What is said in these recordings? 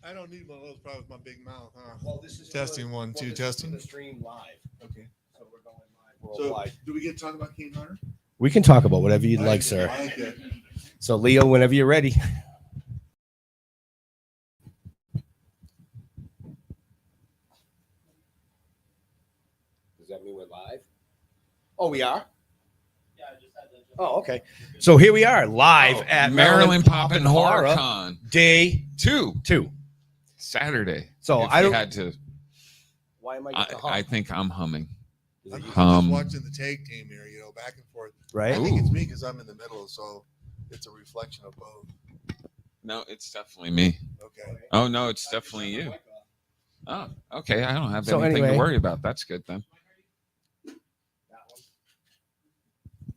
I don't need one of those probably with my big mouth, huh? Well, this is Testing one, two, testing. the stream live, Okay. so we're going live So, worldwide. do we get to talk about Kane Hunter? We can talk about whatever you'd like, sir. I like it. So, Leo, whenever you're ready. Does that mean we're live? Oh, we are? Yeah, I just had that. Oh, okay. So here we are, live at Maryland Poppin' Horror Horror Con Day 2, 2. Saturday. So if I you don't. had to. Why am I getting the I hump? think I'm humming. Is it I'm you? just Hum. watching the tag team here, back and forth. Right? I think it's Ooh. me because I'm in the middle, so it's a reflection of both. No, it's definitely me. Okay. Oh no, it's definitely you. Oh, okay. I don't have So anything anyway. to worry about. That's good then.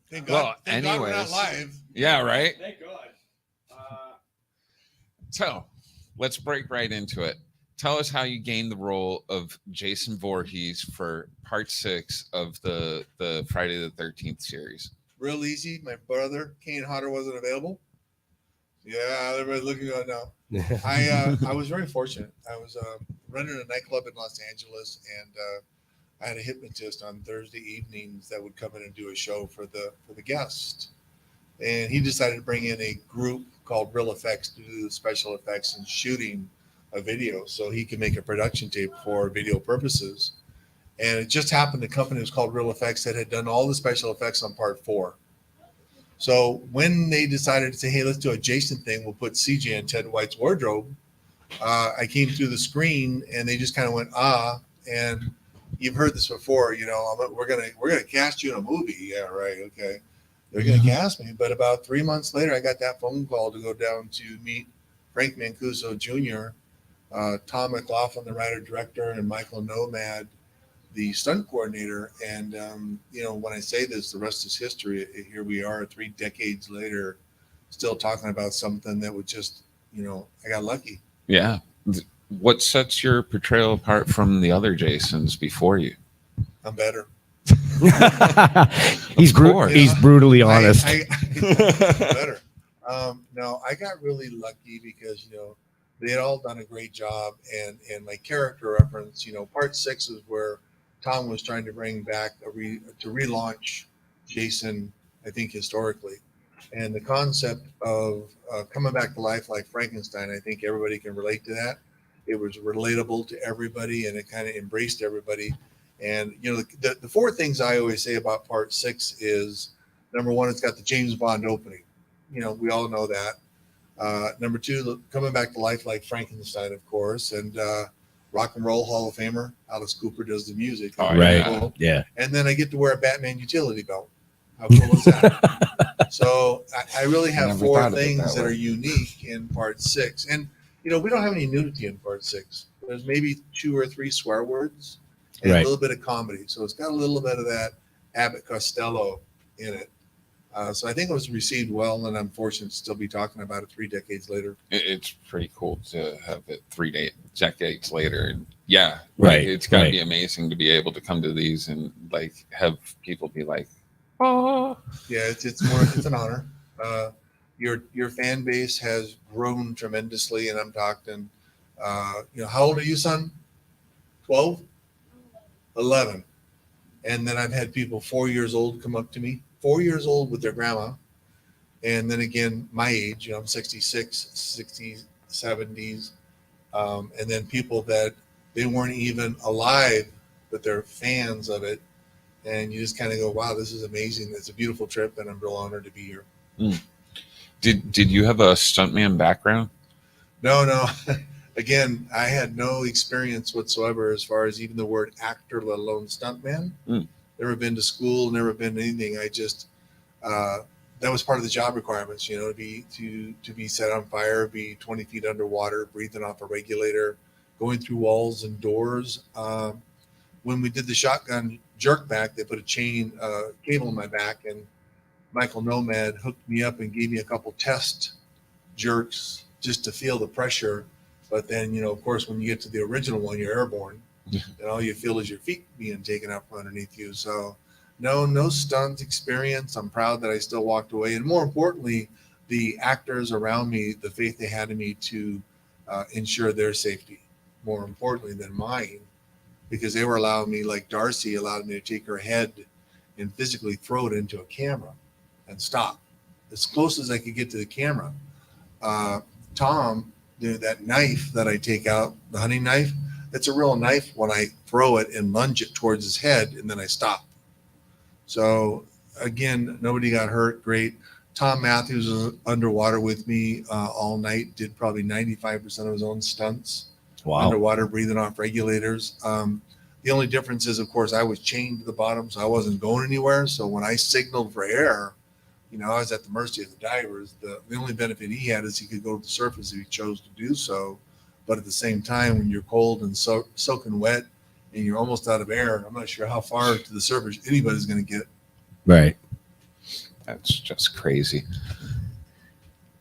Thank Well, God, thank God we're not anyways. live. Yeah, right. Thank God. So, let's break right into it. Tell us how you gained the role of Jason Voorhees for part 6 of the Friday the 13th series. Real easy. My brother Kane Hodder wasn't available. Yeah, everybody's looking at now. I was very fortunate. I was running a nightclub in Los Angeles, and I had a hypnotist on Thursday evenings that would come in and do a show for the guest. And he decided to bring in a group called Real Effects to do the special effects and shooting a video, so he could make a production tape for video purposes. And it just happened the company was called Real Effects that had done all the special effects on part 4. So when they decided to say, hey, let's do a Jason thing, we'll put CJ in Ted White's wardrobe, I came through the screen and they just kind of went, and you've heard this before, we're gonna cast you in a movie. Yeah, right, okay. They're gonna cast me. But about 3 months later, I got that phone call to go down to meet Frank Mancuso Jr., Tom McLaughlin, the writer director, and Michael Nomad, the stunt coordinator. And when I say this, the rest is history. Here we are 3 decades later, still talking about something that would just, I got lucky. Yeah. What sets your portrayal apart from the other Jasons before you? I'm better. He's brutally honest. I'm better. No, I got really lucky because they had all done a great job, and my character reference, part 6 is where Tom was trying to bring back to relaunch Jason, I think historically, and the concept of coming back to life like Frankenstein. I think everybody can relate to that. It was relatable to everybody, and it kind of embraced everybody. And the 4 things I always say about part 6 is, number 1, it's got the James Bond opening. We all know that. Number 2, coming back to life like Frankenstein, of course, and Rock and Roll Hall of Famer Alice Cooper does the music. Oh, right. Cool. Yeah. And then I get to wear a Batman utility belt. How cool is that? So I really have 4 things that are unique in part 6. And, we don't have any nudity in part 6. There's maybe 2 or 3 swear words and a little bit of comedy. So it's got a little bit of that Abbott Costello in it. So I think it was received well, and I'm fortunate to still be talking about it 3 decades later. It's pretty cool to have it 3 decades later. And yeah, Right. It's got to be amazing to be able to come to these and have people be like, oh. Yeah, it's an honor. Your fan base has grown tremendously, and I'm talking. How old are you, son? 12, 11, and then I've had people 4 years old come up to me. 4 years old with their grandma. And then again, my age, I'm 66, 60s, 70s. And then people that they weren't even alive, but they're fans of it. And you just kind of go, wow, this is amazing. It's a beautiful trip, and I'm real honored to be here. Did you have a stuntman background? No. Again, I had no experience whatsoever as far as even the word actor, let alone stuntman. Never been to school, never been to anything. I just that was part of the job requirements, to be set on fire, be 20 feet underwater, breathing off a regulator, going through walls and doors. When we did the shotgun jerk back, they put a chain cable in my back, and Michael Nomad hooked me up and gave me a couple test jerks just to feel the pressure. But then, of course, when you get to the original one, you're airborne. And all you feel is your feet being taken up underneath you. So no stunt experience. I'm proud that I still walked away. And more importantly, the actors around me, the faith they had in me to ensure their safety more importantly than mine, because they were allowing me, like Darcy allowed me to take her head and physically throw it into a camera and stop as close as I could get to the camera. Tom, that knife that I take out, the hunting knife, it's a real knife when I throw it and lunge it towards his head and then I stop. So again, nobody got hurt. Great. Tom Matthews was underwater with me all night, did probably 95% of his own stunts. Wow. Underwater, breathing off regulators. The only difference is, of course, I was chained to the bottom, so I wasn't going anywhere. So when I signaled for air, I was at the mercy of the divers. The only benefit he had is he could go to the surface if he chose to do so. But at the same time, when you're cold and soaking wet and you're almost out of air, I'm not sure how far to the surface anybody's going to get. Right. That's just crazy.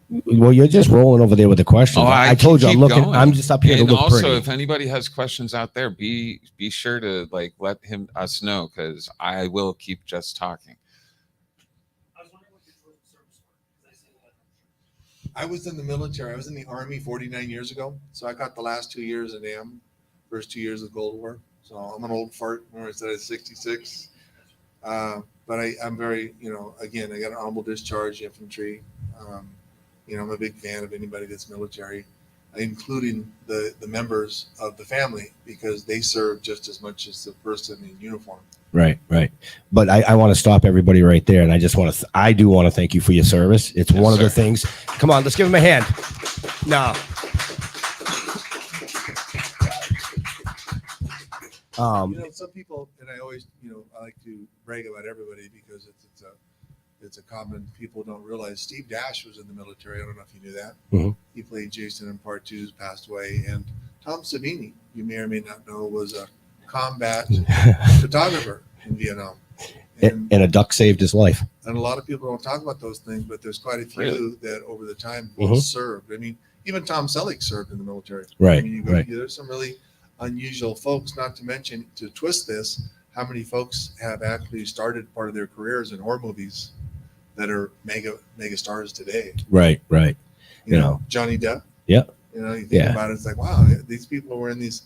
Well, you're just rolling over there with the questions. Oh, I told you, I'm keep looking. going. I'm just up here And to look also, pretty. if anybody has questions out there, be sure to let us know, because I will keep just talking. I was wondering what your choice of service were, because I see that. I was in the military. I was in the Army 49 years ago. So I got the last 2 years in AM, first 2 years of the Cold War. So I'm an old fart. Remember I said I was 66. But I'm very, again, I got an honorable discharge infantry. I'm a big fan of anybody that's military, including the members of the family, because they serve just as much as the person in uniform. Right. But I want to stop everybody right there. And I just want to, I do want to thank you for your service. It's one of the things. Come on, let's give him a hand. No. Some people, and I always, I like to brag about everybody because it's a common, people don't realize Steve Dash was in the military. I don't know if you knew that. Mm-hmm. He played Jason in Part 2, passed away. And Tom Savini, you may or may not know, was a combat photographer in Vietnam. And a duck saved his life. And a lot of people don't talk about those things, but there's quite a few Really? that over the time Mm-hmm. served. I mean, even Tom Selleck served in the military. Right. I mean, there's some really unusual folks, not to mention, to twist this, how many folks have actually started part of their careers in horror movies that are mega stars today. Right. You know, Johnny Depp. Yeah. You think about it, it's like, wow, these people were in these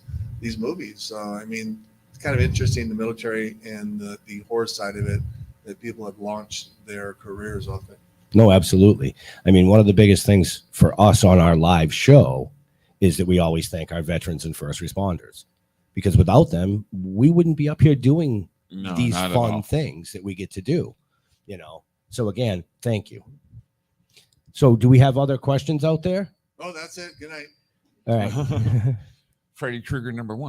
movies. So, I mean, it's kind of interesting, the military and the horror side of it, that people have launched their careers off it. No, absolutely. I mean, one of the biggest things for us on our live show is that we always thank our veterans and first responders, because without them, we wouldn't be up here doing these fun things that we get to do, So again, thank you. So do we have other questions out there? Oh, that's it. Good night. All right. Freddy Krueger #1. First of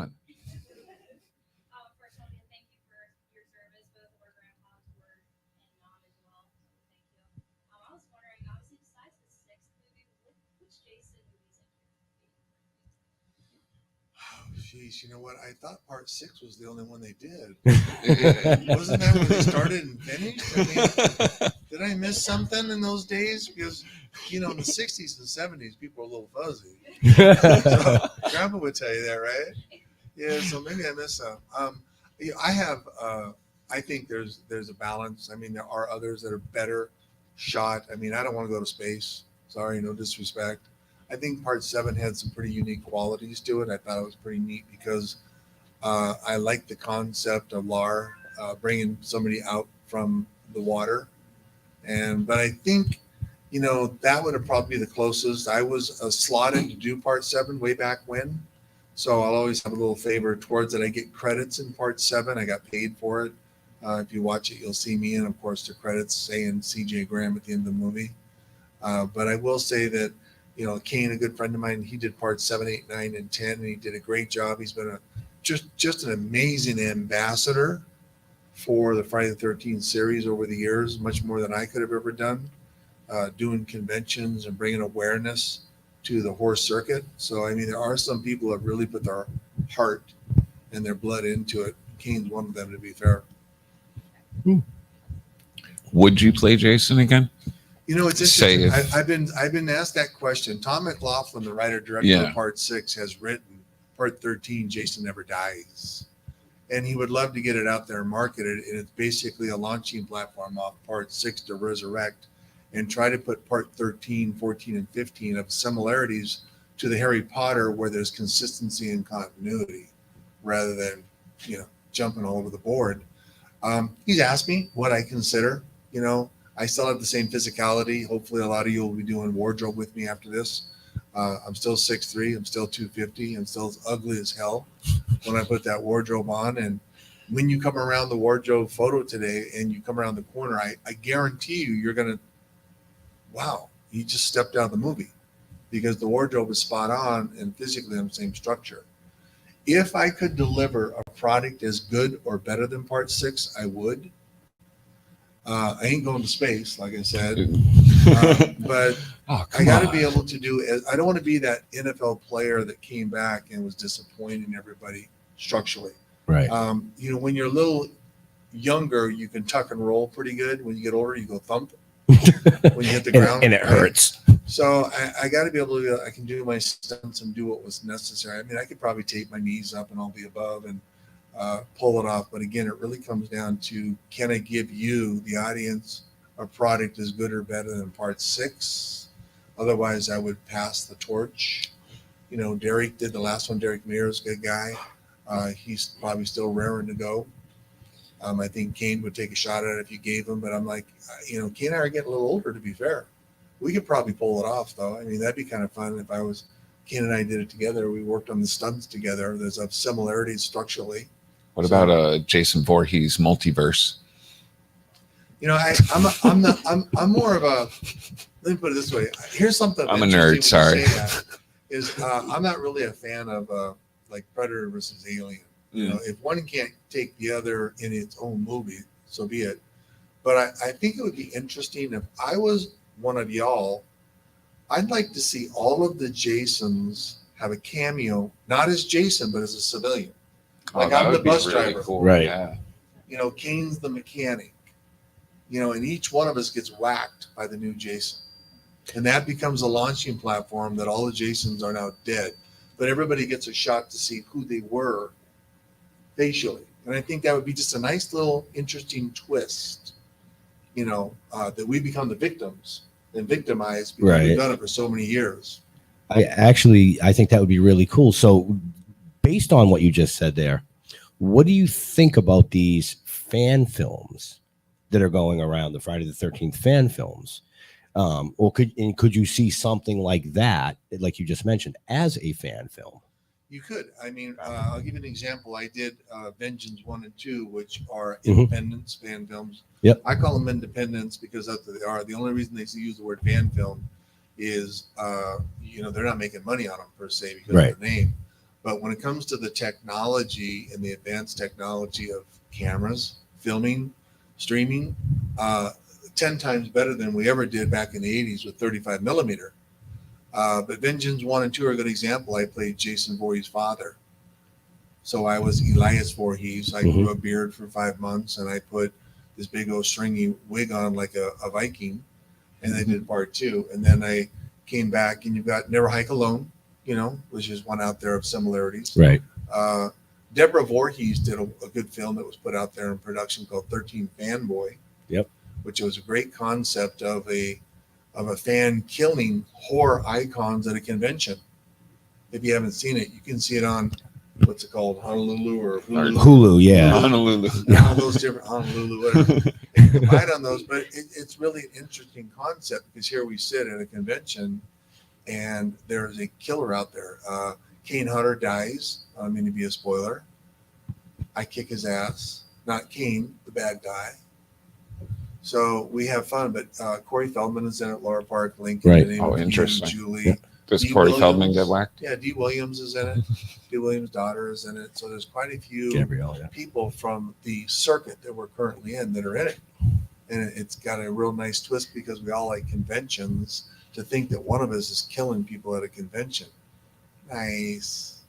all, thank you for your service, both of our grandpas were and mom as well. So thank you. I was wondering, obviously, besides the sixth movie, which Jason movies have Oh, geez, you know what? I thought Part 6 was the only one they did. Wasn't that when they started and finished? I mean, did I miss something in those days? Because, in the 60s and 70s, people were a little fuzzy. So, Grandpa would tell you that, right? Yeah, so maybe I missed some. I have, I think there's a balance. I mean, there are others that are better shot. I mean, I don't want to go to space. Sorry, no disrespect. I think Part 7 had some pretty unique qualities to it. I thought it was pretty neat because I like the concept of Lar bringing somebody out from the water. But I think, that would have probably be the closest. I was slotted to do Part 7 way back when. So I'll always have a little favor towards it. I get credits in Part 7. I got paid for it. If you watch it, you'll see me. And of course, the credits saying CJ Graham at the end of the movie. But I will say that, Kane, a good friend of mine, he did Parts 7, 8, 9, and 10, and he did a great job. He's been just an amazing ambassador for the Friday the 13th series over the years, much more than I could have ever done, doing conventions and bringing awareness to the horse circuit. So, I mean, there are some people that really put their heart and their blood into it. Kane's one of them, to be fair. Would you play Jason again? It's interesting. I've been asked that question. Tom McLaughlin, the writer director of Part 6, has written Part 13, Jason Never Dies. And he would love to get it out there and market it. And it's basically a launching platform off Part 6 to resurrect and try to put Part 13, 14, and 15 of similarities to the Harry Potter where there's consistency and continuity rather than, jumping all over the board. He's asked me what I consider, I still have the same physicality. Hopefully a lot of you will be doing wardrobe with me after this. I'm still 6'3", I'm still 250, I'm still as ugly as hell when I put that wardrobe on. And when you come around the wardrobe photo today and you come around the corner, I guarantee you're going to, wow, you just stepped out of the movie because the wardrobe is spot on and physically on the same structure. If I could deliver a product as good or better than Part 6, I would. I ain't going to space, like I said, but I got to be able to do it. I don't want to be that NFL player that came back and was disappointing everybody structurally. Right. When you're a little younger, you can tuck and roll pretty good. When you get older, you go thump when you hit the ground. And it hurts. So I got to be able to, I can do my stunts and do what was necessary. I mean, I could probably tape my knees up and all the above and pull it off. But again, it really comes down to, can I give you, the audience, a product as good or better than Part 6? Otherwise, I would pass the torch. Derek did the last one. Derek Mears, good guy. He's probably still raring to go. I think Kane would take a shot at it if you gave him. But I'm like, Kane and I are getting a little older, to be fair. We could probably pull it off, though. I mean, that'd be kind of fun if Kane and I did it together. We worked on the stunts together. There's a similarities structurally. What about Jason Voorhees multiverse? I'm more of a, let me put it this way. Here's something. I'm a nerd. Sorry. I'm not really a fan of like Predator versus Alien. If one can't take the other in its own movie, so be it. But I think it would be interesting if I was one of y'all. I'd like to see all of the Jasons have a cameo, not as Jason, but as a civilian. Like I'm the bus driver. Cool. Right. Yeah. Kane's the mechanic. And each one of us gets whacked by the new Jason. And that becomes a launching platform that all the Jasons are now dead. But everybody gets a shot to see who they were facially. And I think that would be just a nice little interesting twist, that we become the victims and victimized because we've done it for so many years. I think that would be really cool. So based on what you just said there, what do you think about these fan films that are going around, the Friday the 13th fan films? Or could you see something like that, like you just mentioned, as a fan film? You could. I mean, I'll give you an example. I did Vengeance 1 and 2, which are independence fan films. Yep. I call them independents because that's what they are. The only reason they use the word fan film is, they're not making money on them per se because of the name. But when it comes to the technology and the advanced technology of cameras, filming, streaming, 10 times better than we ever did back in the 80s with 35 millimeter. But Vengeance 1 and 2 are a good example. I played Jason Voorhees' father. So I was Elias Voorhees. I grew a beard for 5 months, and I put this big old stringy wig on like a Viking, and I did Part 2. And then I came back, and you've got Never Hike Alone, which is one out there of similarities. Right. Deborah Voorhees did a good film that was put out there in production called 13 Fanboy. Yep. Which was a great concept of a fan killing horror icons at a convention. If you haven't seen it, you can see it on what's it called, Honolulu or Hulu. Hulu, yeah. Honolulu. All those different Honolulu, whatever. Right on those, but it's really an interesting concept because here we sit at a convention, and there's a killer out there. Kane Hodder dies. I don't mean to be a spoiler. I kick his ass. Not Kane, the bad guy. So we have fun, but Corey Feldman is in it, Laura Park, Lincoln, Right. Interesting. Julie. Yeah. Does Dee Corey Williams. Feldman get whacked? Yeah, Dee Williams is in it. Dee Williams' daughter is in it. So there's quite a few Gabrielle, yeah. people from the circuit that we're currently in that are in it. And it's got a real nice twist because we all like conventions. To think that one of us is killing people at a convention. Nice.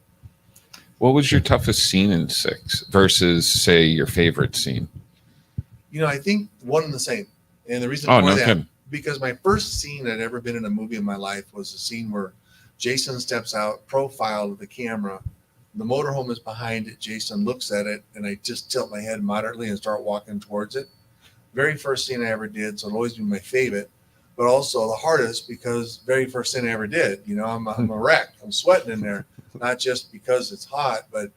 What was your toughest scene in 6 versus, say, your favorite scene? I think one and the same. And the reason Oh, for no that, kidding. because my first scene I'd ever been in a movie in my life was a scene where Jason steps out, profile of the camera. The motorhome is behind it. Jason looks at it, and I just tilt my head moderately and start walking towards it. Very first scene I ever did, so it'll always be my favorite. but also the hardest because very first thing I ever did. You know, I'm a wreck. I'm sweating in there, not just because it's hot, but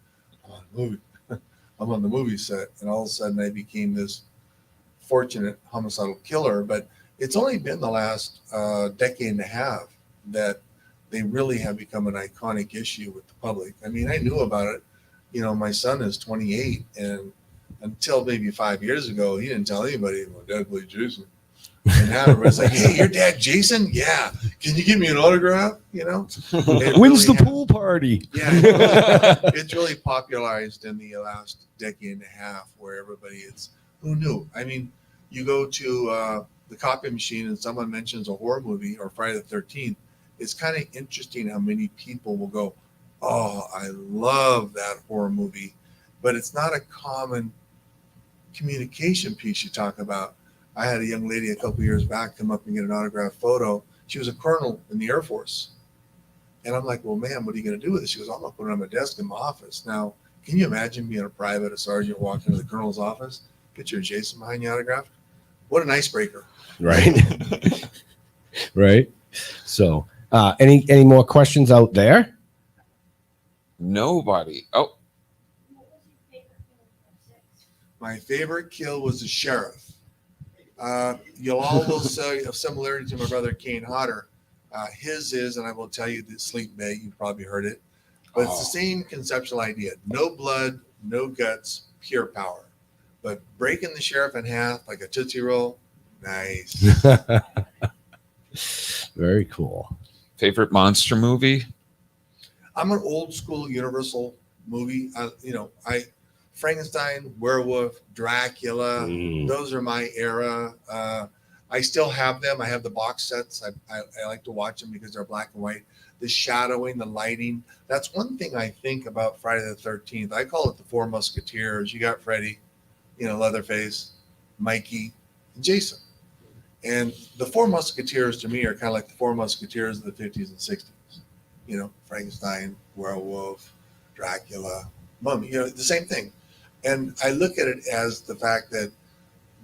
I'm on the movie. I'm on the movie set, and all of a sudden I became this fortunate homicidal killer. But it's only been the last decade and a half that they really have become an iconic issue with the public. I mean, I knew about it. You know, my son is 28, and until maybe 5 years ago, he didn't tell anybody, my dad played Jason. And now everybody's like, hey, your dad Jason? Yeah. Can you give me an autograph? You know? When's the pool party? Yeah. It's really popularized in the last decade and a half where everybody is, who knew? I mean, you go to the copy machine and someone mentions a horror movie or Friday the 13th. It's kind of interesting how many people will go, oh, I love that horror movie. But it's not a common communication piece you talk about. I had a young lady a couple years back come up and get an autographed photo. She was a colonel in the Air Force. And I'm like, well, ma'am, what are you going to do with it? She goes, I'm going to put it on my desk in my office. Now, can you imagine being a private, a sergeant, walking into the colonel's office, get your Jason behind you autographed? What an icebreaker. Right. Right. So, any more questions out there? Nobody. Oh, What was your favorite film from 6? My favorite kill was the sheriff. You'll all will say a similarity to my brother Kane Hodder. His is, and I will tell you, the sleep bag. You've probably heard it, but it's the same conceptual idea: no blood, no guts, pure power. But breaking the sheriff in half like a Tootsie Roll, nice. Very cool. favorite monster movie? I'm an old school Universal movie. Frankenstein, Werewolf, Dracula. Those are my era. I still have them. I have the box sets. I like to watch them because they're black and white. The shadowing, the lighting. That's one thing I think about Friday the 13th. I call it the Four Musketeers. You got Freddy, Leatherface, Mikey, and Jason. And the Four Musketeers to me are kind of like the Four Musketeers of the 50s and 60s. Frankenstein, Werewolf, Dracula, Mummy, the same thing. And I look at it as the fact that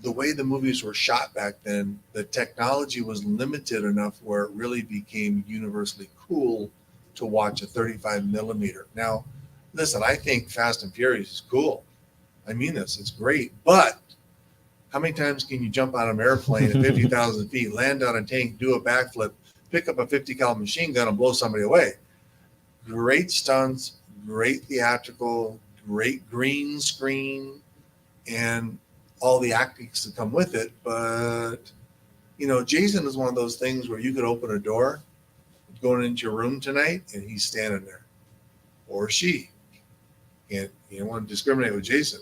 the way the movies were shot back then, the technology was limited enough where it really became universally cool to watch a 35 millimeter. Now, listen, I think Fast and Furious is cool. I mean this, it's great. But how many times can you jump out of an airplane at 50,000 feet, land on a tank, do a backflip, pick up a 50 caliber machine gun and blow somebody away? Great stunts, great theatrical, great green screen, and all the actings that come with it. But, Jason is one of those things where you could open a door going into your room tonight and he's standing there, or she. And you don't want to discriminate with Jason.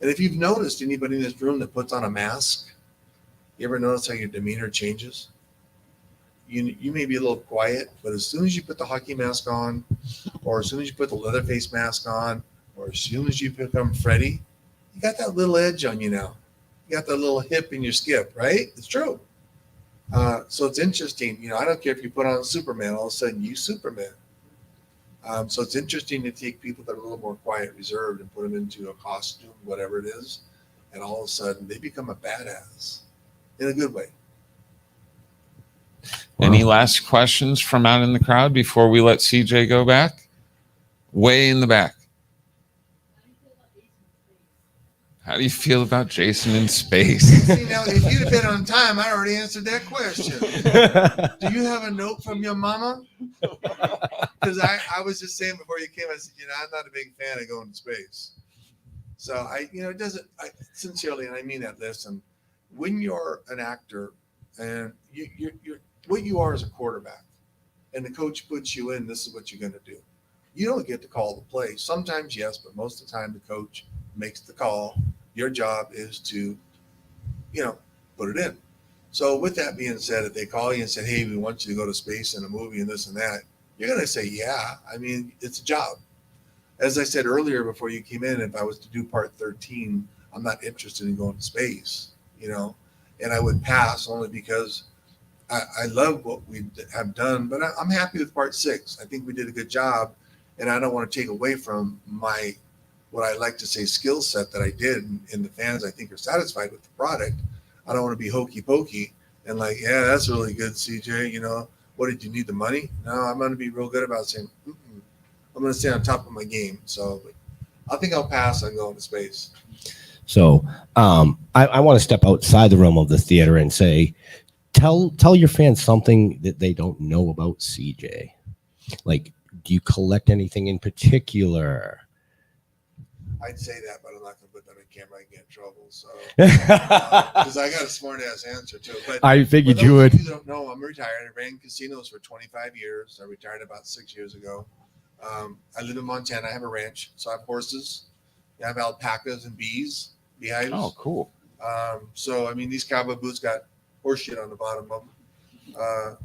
And if you've noticed anybody in this room that puts on a mask, you ever notice how your demeanor changes? You may be a little quiet, but as soon as you put the hockey mask on, or as soon as you put the Leatherface mask on, or as soon as you become Freddy, you got that little edge on you now. You got that little hip in your skip, right? It's true. So it's interesting. I don't care if you put on Superman, all of a sudden you Superman. So it's interesting to take people that are a little more quiet, reserved, and put them into a costume, whatever it is, and all of a sudden they become a badass in a good way. Any last questions from out in the crowd before we let CJ go back? Way in the back. How do you feel about Jason in space? How do you feel about Jason in space? See, now, if you'd have been on time, I already answered that question. Do you have a note from your mama? Because I was just saying before you came, I said, I'm not a big fan of going to space. So it doesn't, sincerely, and I mean that, listen, when you're an actor and you're what you are as a quarterback, and the coach puts you in, this is what you're going to do. You don't get to call the play. Sometimes, yes, but most of the time the coach makes the call. Your job is to, put it in. So with that being said, if they call you and say, hey, we want you to go to space in a movie and this and that, you're going to say, yeah. I mean, it's a job. As I said earlier before you came in, if I was to do part 13, I'm not interested in going to space, and I would pass only because I love what we have done, but I'm happy with part 6. I think we did a good job, and I don't want to take away from what I like to say skill set that I did, and the fans I think are satisfied with the product. I don't want to be hokey pokey and like, yeah, that's really good, CJ. You know, what did you need the money? No, I'm going to be real good about saying, I'm going to stay on top of my game. So I think I'll pass on going to space. So I want to step outside the realm of the theater and say, tell your fans something that they don't know about CJ. Like, do you collect anything in particular? I'd say that, but I'm not going to put that on camera. I get in trouble. So because I got a smart ass answer too. But I figured for you those would. of you that don't know, I'm retired. I ran casinos for 25 years. I retired about 6 years ago. I live in Montana. I have a ranch, so I have horses. I have alpacas and beehives. Oh, cool. So I mean, these cowboy boots got horse shit on the bottom of them.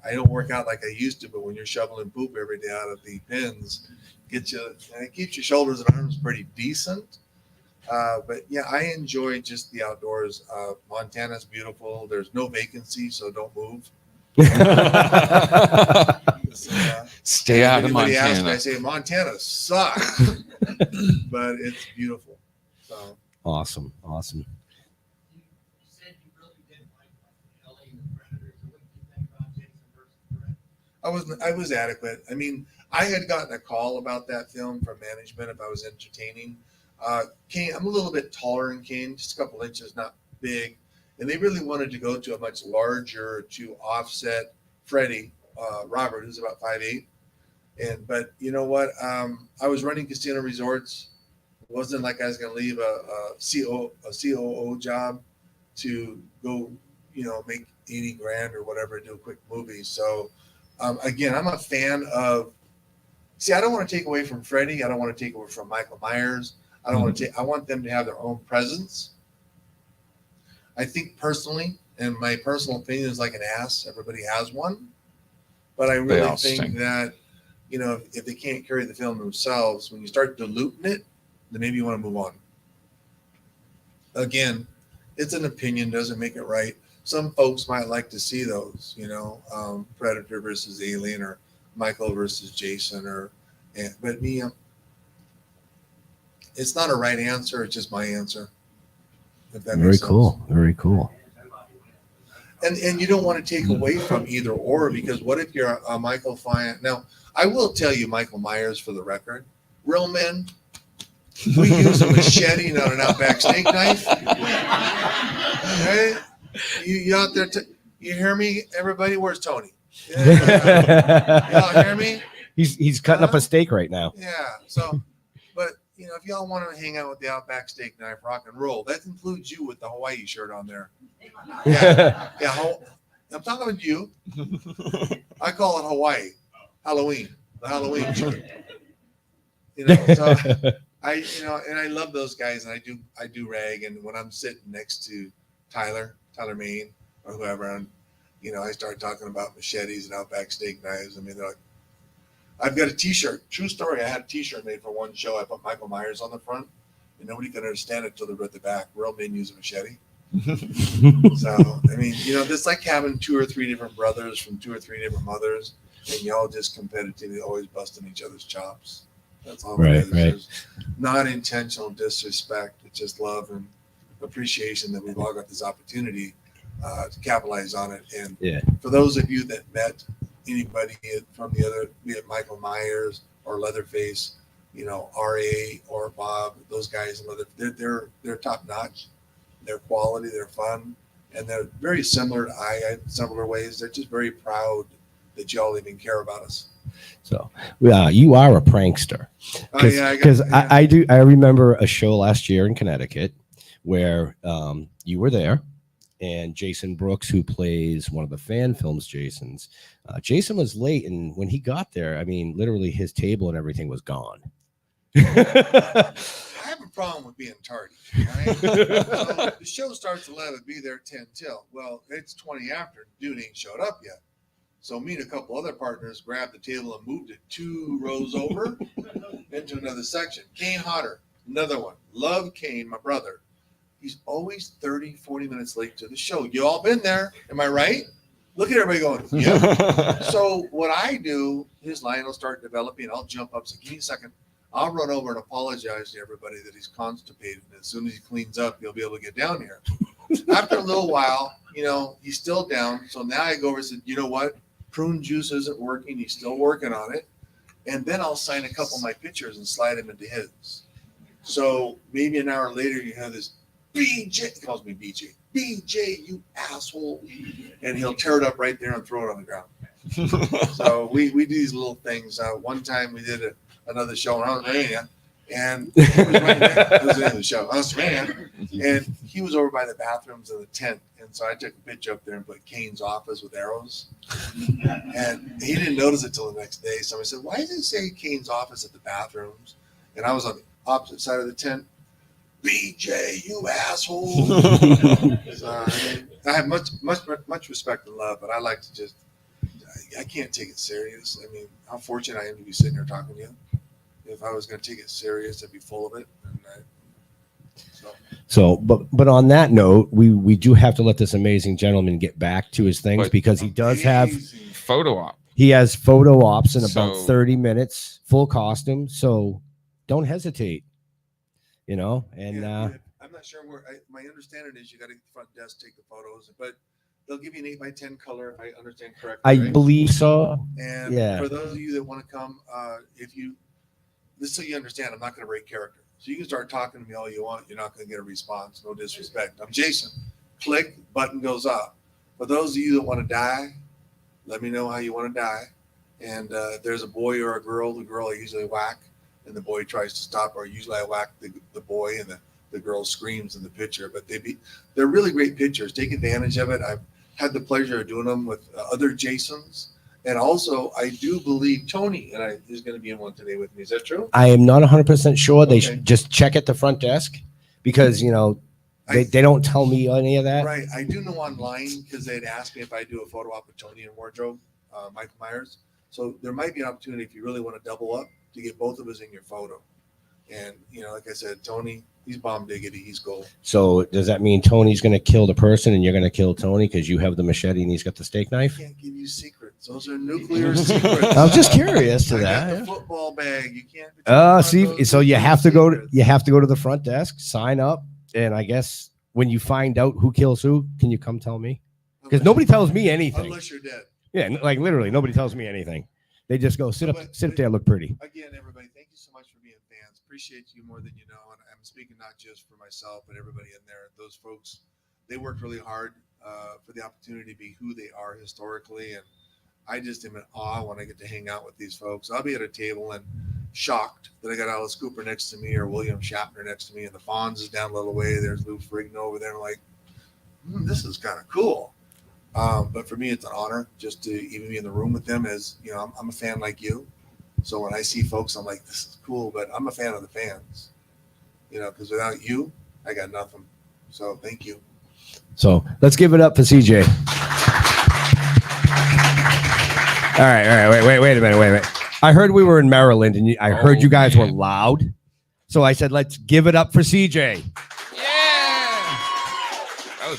I don't work out like I used to, but when you're shoveling poop every day out of the pens, it keeps your shoulders and arms pretty decent. But yeah, I enjoy just the outdoors. Montana's beautiful. There's no vacancy, so don't move. Stay out of anybody asks me, Montana. I say Montana sucks, but it's beautiful. So Awesome. You said you really didn't like LA and the Predators. So what did you think about Jason versus Brett? I was adequate. I mean, I had gotten a call about that film from management if I was entertaining. Kane, I'm a little bit taller than Kane, just a couple inches, not big. And they really wanted to go to a much larger to offset Freddie Robert, who's about 5'8". But you know what? I was running casino resorts. It wasn't like I was going to leave a COO job to go, make 80 grand or whatever, do a quick movie. So again, I'm a fan of. See, I don't want to take away from Freddie. I don't want to take away from Michael Myers. I don't want to take. I want them to have their own presence. I think personally, and my personal opinion is like an ass. Everybody has one, but I really all think stink. that if they can't carry the film themselves, when you start diluting it, then maybe you want to move on. Again, it's an opinion, doesn't make it right. Some folks might like to see those, Predator versus Alien or Michael versus Jason, but me, it's not a right answer. It's just my answer. If that Very makes sense. cool. Very cool. And you don't want to take away from either or, because what if you're a Michael fan? Now, I will tell you, Michael Myers, for the record, real men, we use a machete, not an Outback steak knife. Right? You out there? You hear me, everybody? Where's Tony? Yeah. Y'all hear me? He's cutting up a steak right now. Yeah. So, but if y'all want to hang out with the Outback steak knife, rock and roll, that includes you with the Hawaii shirt on there. Yeah. I'm talking about you. I call it Hawaii Halloween, the Halloween shirt. So and I love those guys, and I do rag, and when I'm sitting next to Tyler Maine or whoever, and I start talking about machetes and Outback steak knives. I mean, they're like, I've got a T-shirt. True story. I had a T-shirt made for one show. I put Michael Myers on the front, and nobody could understand it until they read the back. Real men use a machete. So I mean, it's like having 2 or 3 different brothers from 2 or 3 different mothers, and y'all just competitively always busting each other's chops. That's all. Right, it is. right. There's not intentional disrespect. It's just love and appreciation that we've all got this opportunity to capitalize on it. And for those of you that met anybody from the other, be it Michael Myers or Leatherface, RA or Bob, those guys, they're top notch. They're quality, they're fun, and they're very similar to I in similar ways. They're just very proud that y'all even care about us. So, you are a prankster. Because I remember a show last year in Connecticut where you were there, and Jason Brooks, who plays one of the fan films, Jason was late, and when he got there, I mean, literally his table and everything was gone. I have a problem with being tardy. Right? So the show starts 11, be there 10 till. Well, it's 20 after. Dude ain't showed up yet. So me and a couple other partners grabbed the table and moved it 2 rows over into another section. Kane Hodder, another one. Love Kane, my brother. He's always 30, 40 minutes late to the show. You all been there. Am I right? Look at everybody going, yeah. So what I do, his line will start developing. I'll jump up. So give me a second. I'll run over and apologize to everybody that he's constipated. And as soon as he cleans up, he'll be able to get down here. after a little while, he's still down. So now I go over and said, you know what? Prune juice isn't working. He's still working on it. And then I'll sign a couple of my pictures and slide them into his. So maybe an hour later, you have this BJ. He calls me BJ. BJ, you asshole. And he'll tear it up right there and throw it on the ground. So we do these little things. One time we did another show in Australia, and he was right there. That was the end of the show. Australia, and he was over by the bathrooms of the tent, and so I took a picture up there and put Kane's office with arrows, and he didn't notice it till the next day. Somebody said, "Why does it say Kane's office at the bathrooms?" And I was on the opposite side of the tent. BJ, you asshole! So, I have much respect and love, but I like to just. I can't take it serious. I mean, how fortunate I am to be sitting here talking to you. If I was going to take it serious, I'd be full of it. So, but on that note, we do have to let this amazing gentleman get back to his things, because he does have photo op. He has photo ops in about So- 30 minutes, full costume. So don't hesitate, And I'm not sure where. My understanding is you got to the front desk take the photos, but they'll give you an 8x10 color, if I understand correctly. I right? believe so. And Yeah. for those of you that want to come, so you understand, I'm not going to break character. So you can start talking to me all you want. You're not going to get a response. No disrespect. I'm Jason. Click, button goes up. For those of you that want to die, let me know how you want to die. And if there's a boy or a girl, the girl I usually whack, and the boy tries to stop, or usually I whack the boy, and the girl screams in the picture. But they're really great pictures. Take advantage of it. I've had the pleasure of doing them with other Jasons. And also, I do believe Tony is going to be in one today with me. Is that true? I am not 100% sure. They Okay. should just check at the front desk, because, they don't tell me any of that. Right. I do know online, because they'd asked me if I do a photo op with Tony and wardrobe, Michael Myers. So there might be an opportunity, if you really want to double up, to get both of us in your photo. And, like I said, Tony, he's bomb diggity. He's gold. So does that mean Tony's going to kill the person and you're going to kill Tony because you have the machete and he's got the steak I knife? can't give you secrets. Those are nuclear secrets. I was just curious to I that. got the football bag. You can't. See, so you have to go to the front desk, sign up, and I guess when you find out who kills who, can you come tell me? Because nobody tells me anything. Unless you're dead. Yeah, like literally, nobody tells me anything. They just go sit up there, look pretty. Again, everybody, thank you so much for being fans. Appreciate you more than you know. And I'm speaking not just for myself, but everybody in there. Those folks, they worked really hard for the opportunity to be who they are historically. And I just am in awe when I get to hang out with these folks. I'll be at a table and shocked that I got Alice Cooper next to me or William Shatner next to me. And the Fonz is down a little way. There's Lou Ferrigno over there. I'm like, this is kind of cool. But for me, it's an honor just to even be in the room with them. As I'm a fan like you. So when I see folks, I'm like, this is cool. But I'm a fan of the fans, because without you, I got nothing. So thank you. So let's give it up for CJ. All right. Wait a minute. I heard we were in Maryland, and I heard you guys were loud. So I said, let's give it up for CJ. Yeah.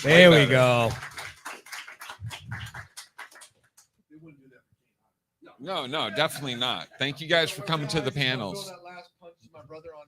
There we go. No, definitely not. Thank you guys for coming to the panels. That last punch, my brother on